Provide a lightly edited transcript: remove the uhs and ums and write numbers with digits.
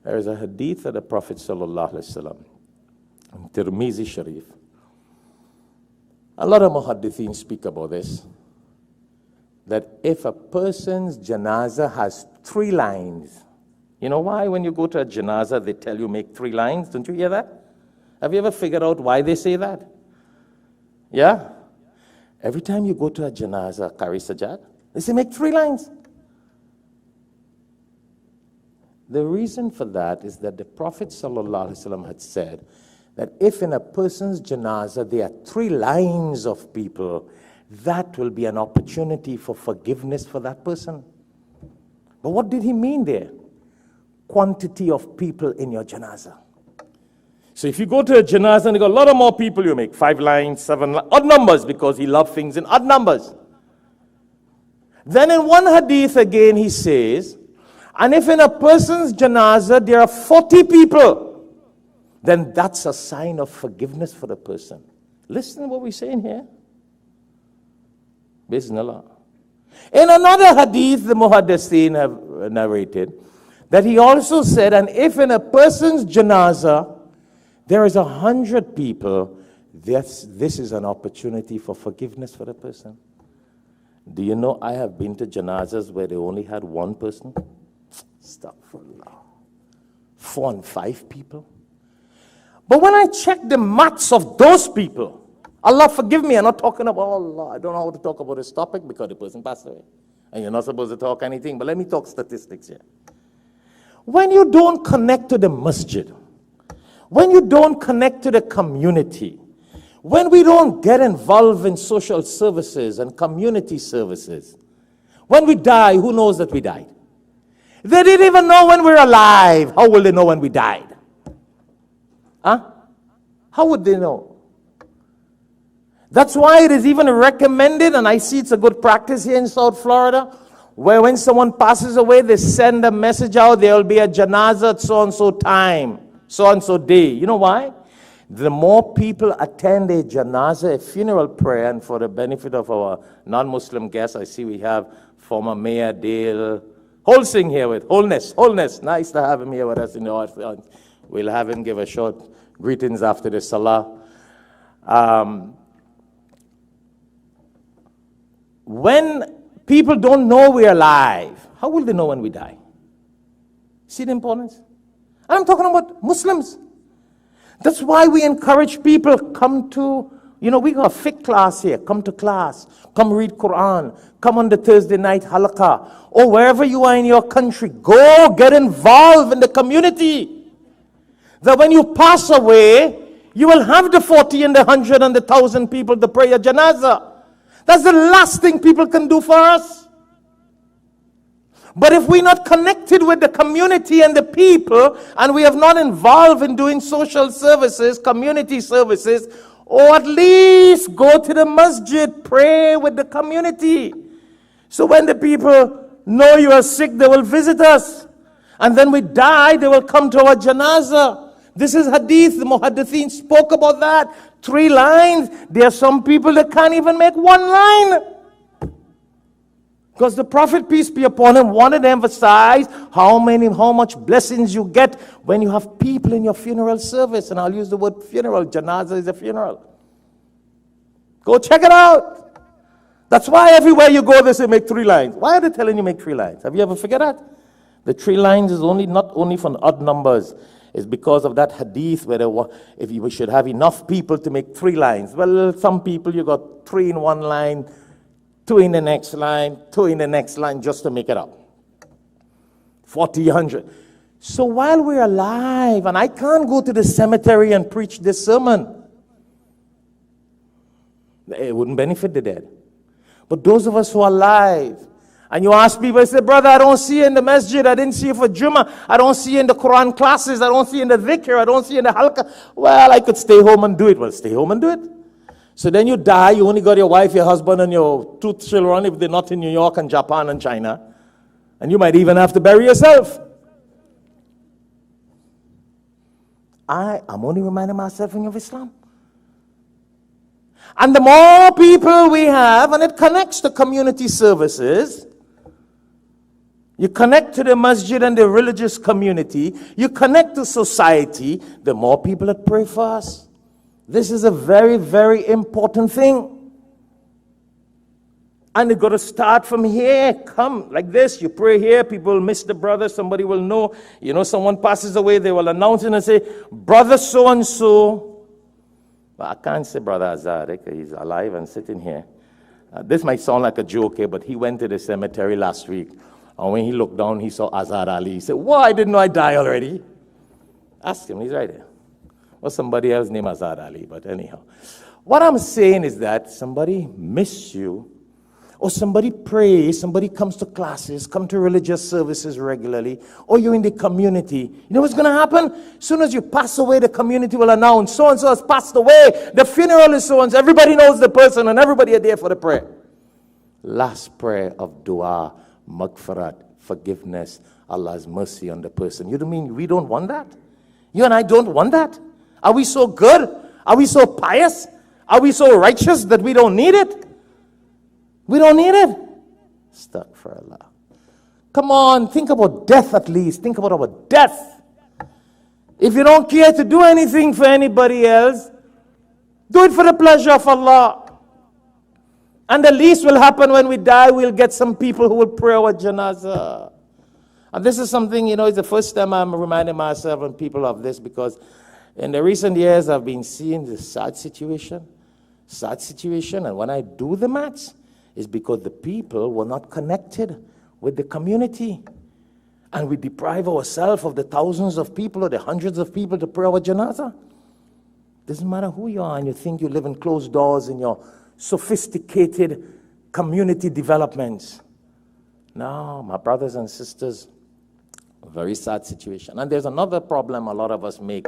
There is a hadith of the Prophet sallallahu alaihi wasallam, in Tirmizi Sharif. A lot of muhaddithin speak about this, that if a person's janazah has 3 lines, you know why when you go to a janazah they tell you make 3 lines? Don't you hear that? Have you ever figured out why they say that? Yeah? Every time you go to a janazah, Qari Sajjad, they say make 3 lines. The reason for that is that the Prophet ﷺ had said that if in a person's janazah there are 3 lines of people, that will be an opportunity for forgiveness for that person. But what did he mean there? Quantity of people in your janazah. So if you go to a janazah and you got a lot of more people, you make 5 lines, 7 lines, odd numbers, because he loved things in odd numbers. Then in one hadith again he says, and if in a person's janazah there are 40 people, then that's a sign of forgiveness for the person. Listen to what we're saying here. Bismillah. In another hadith, the muhaddithin have narrated that he also said, and if in a person's janazah there is 100 people, this is an opportunity for forgiveness for the person. Do you know I have been to janazahs where they only had 1 person? Astaghfirullah. 4 and 5 people. But when I check the maths of those people, Allah forgive me, I'm not talking about Allah. I don't know how to talk about this topic because the person passed away. And you're not supposed to talk anything, but let me talk statistics here. When you don't connect to the masjid, when you don't connect to the community, when we don't get involved in social services and community services, when we die, who knows that we died? They didn't even know when we're alive. How will they know when we died? Huh? How would they know? That's why it is even recommended, and I see it's a good practice here in South Florida, where when someone passes away, they send a message out, there will be a janazah at so-and-so time, so-and-so day. You know why? The more people attend a janazah, a funeral prayer, and for the benefit of our non-Muslim guests, I see we have former Mayor Dale Holsing here with Wholeness. Nice to have him here with us in the audience. We'll have him give a short greetings after the salah. When people don't know we're alive, how will they know when we die? See the importance? And I'm talking about Muslims. That's why we encourage people, come to, we got a fiqh class here. Come to class. Come read Quran. Come on the Thursday night halaqah. Or wherever you are in your country, go get involved in the community. That when you pass away, you will have the 40 and the 100 and the 1,000 people to pray a janazah. That's the last thing people can do for us. But if we're not connected with the community and the people, and we have not involved in doing social services, community services, or at least go to the masjid, pray with the community. So when the people know you are sick, they will visit us. And then we die, they will come to our janazah. This is hadith, the muhaddithin spoke about that. 3 lines. There are some people that can't even make 1 line. Because the Prophet, peace be upon him, wanted to emphasize how much blessings you get when you have people in your funeral service. And I'll use the word funeral. Janaaza is a funeral. Go check it out. That's why everywhere you go, they say make 3 lines. Why are they telling you make 3 lines? Have you ever figured that? The 3 lines is not only for odd numbers. It's because of that hadith where if we should have enough people to make 3 lines. Well, some people you got 3 in one line, 2 in the next line, 2 in the next line, just to make it up. 40, 100. So while we're alive, and I can't go to the cemetery and preach this sermon, it wouldn't benefit the dead. But those of us who are alive, and you ask people, I say, brother, I don't see you in the masjid, I didn't see you for Jummah, I don't see you in the Quran classes, I don't see you in the dhikr, I don't see you in the halqa. Well, I could stay home and do it. Well, stay home and do it. So then you die, you only got your wife, your husband, and your 2 children, if they're not in New York and Japan and China. And you might even have to bury yourself. I'm only reminding myself of Islam. And the more people we have, and it connects to community services, You connect to the masjid and the religious community. You connect to society. The more people that pray for us. This is a very, very important thing. And you got to start from here. Come like this. You pray here. People will miss the brother. Somebody will know. You know, someone passes away. They will announce it and say, Brother so-and-so. Well, I can't say Brother Azad because he's alive and sitting here. This might sound like a joke here, but he went to the cemetery last week. And when he looked down, he saw Azad Ali. He said, "Whoa, I didn't know I died already." Ask him, he's right there. Or somebody else named Azad Ali, but anyhow. What I'm saying is that somebody miss you, or somebody prays, somebody comes to classes, come to religious services regularly, or you're in the community. You know what's going to happen? As soon as you pass away, the community will announce, so-and-so has passed away. The funeral is so-and-so. Everybody knows the person, and everybody are there for the prayer. Last prayer of dua, maghfirat, forgiveness, Allah's mercy on the person. You don't mean we don't want that? You and I don't want that? Are we so good? Are we so pious? Are we so righteous that we don't need it? We don't need it. Astaghfirullah. Come on, think about death at least. Think about our death. If you don't care to do anything for anybody else, do it for the pleasure of Allah. And the least will happen when we die, we'll get some people who will pray our janaaza. And this is something, you know, it's the first time I'm reminding myself and people of this, because in the recent years I've been seeing this sad situation. And when I do the maths, it's because the people were not connected with the community. And we deprive ourselves of the thousands of people or the hundreds of people to pray our janaaza. Doesn't matter who you are and you think you live in closed doors in your sophisticated community developments. No, my brothers and sisters, a very sad situation. And there's another problem a lot of us make